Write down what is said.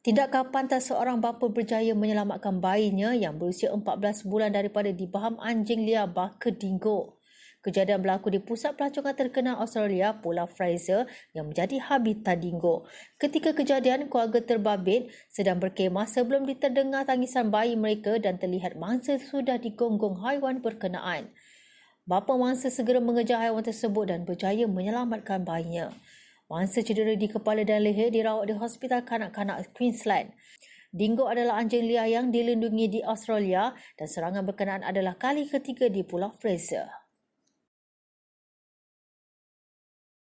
Tidak pantas seorang bapa berjaya menyelamatkan bayinya yang berusia 14 bulan daripada dibaham anjing liar baka dingo. Kejadian berlaku di pusat pelancongan terkenal Australia, Pulau Fraser yang menjadi habitat dingo. Ketika kejadian, keluarga terbabit sedang berkemah sebelum diterdengar tangisan bayi mereka dan terlihat mangsa sudah digonggong haiwan berkenaan. Bapa mangsa segera mengejar haiwan tersebut dan berjaya menyelamatkan bayinya. Mangsa cedera di kepala dan leher dirawat di Hospital Kanak-kanak Queensland. Dingo adalah anjing liar yang dilindungi di Australia dan serangan berkenaan adalah kali ketiga di Pulau Fraser.